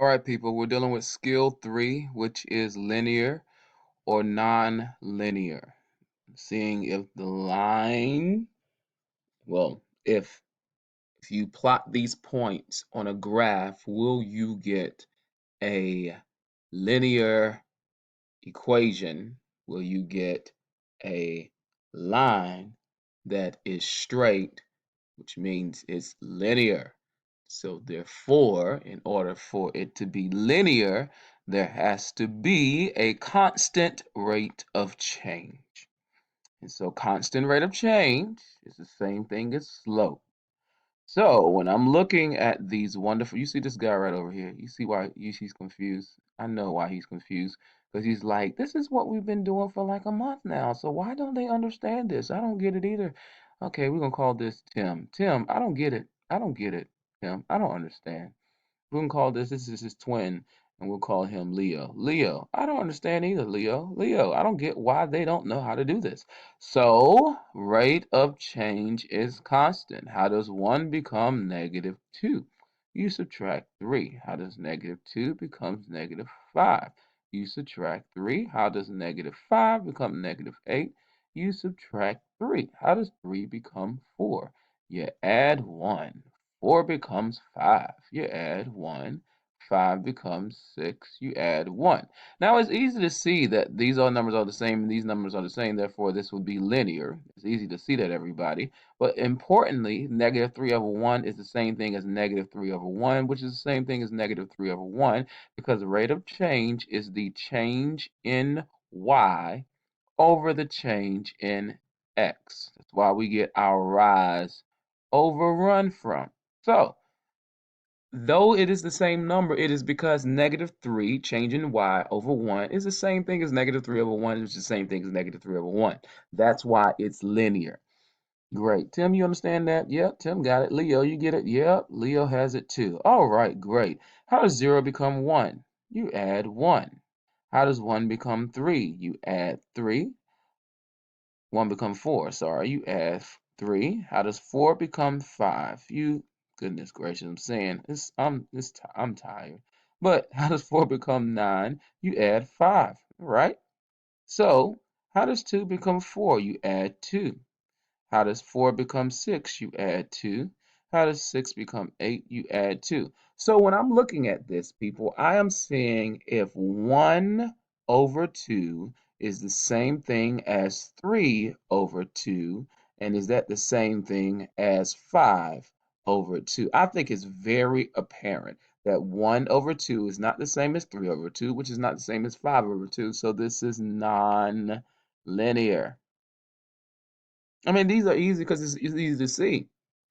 All right, people, we're dealing with skill 3, which is linear or non-linear. Seeing if the line, well, if you plot these points on a graph, will you get a linear equation? Will you get a line that is straight, which means it's linear? So therefore, in order for it to be linear, there has to be a constant rate of change. And so constant rate of change is the same thing as slope. So when I'm looking at these wonderful, you see this guy right over here. You see why he's confused? I know why he's confused. Because he's like, this is what we've been doing for like a month now. So why don't they understand this? I don't get it either. Okay, we're gonna call this Tim. Tim, I don't get it. I don't get it. Tim, I don't understand. We can call this is his twin, and we'll call him Leo. Leo, I don't understand either, Leo. Leo, I don't get why they don't know how to do this. So, rate of change is constant. How does 1 become -2? You subtract 3. How does -2 becomes -5? You subtract 3. How does -5 become -8? You subtract 3. How does 3 become 4? You add 1. 4 becomes 5. You add 1. 5 becomes 6. You add 1. Now it's easy to see that these all numbers are the same and these numbers are the same. Therefore, this would be linear. It's easy to see that, everybody. But importantly, -3/1 is the same thing as -3/1, which is the same thing as -3/1 because the rate of change is the change in y over the change in x. That's why we get our rise over run from. So, though it is the same number, it is because -3 changing y over 1 is the same thing as -3/1, which is the same thing as -3/1. That's why it's linear. Great. Tim, you understand that? Yep, Tim got it. Leo, you get it? Yep, Leo has it too. All right, great. How does 0 become 1? You add 1. How does 1 become 3? You add 3. 1 become 4, sorry. You add 3. How does 4 become 5? Goodness gracious, I'm saying, I'm tired. But how does 4 become 9? You add 5, right? So, how does 2 become 4? You add 2. How does 4 become 6? You add 2. How does 6 become 8? You add 2. So when I'm looking at this, people, I am seeing if 1 over 2 is the same thing as 3 over 2, and is that the same thing as 5 over 2? I think it's very apparent that 1 over 2 is not the same as 3 over 2, which is not the same as 5 over 2, so this is non-linear. I mean, these are easy because it's easy to see.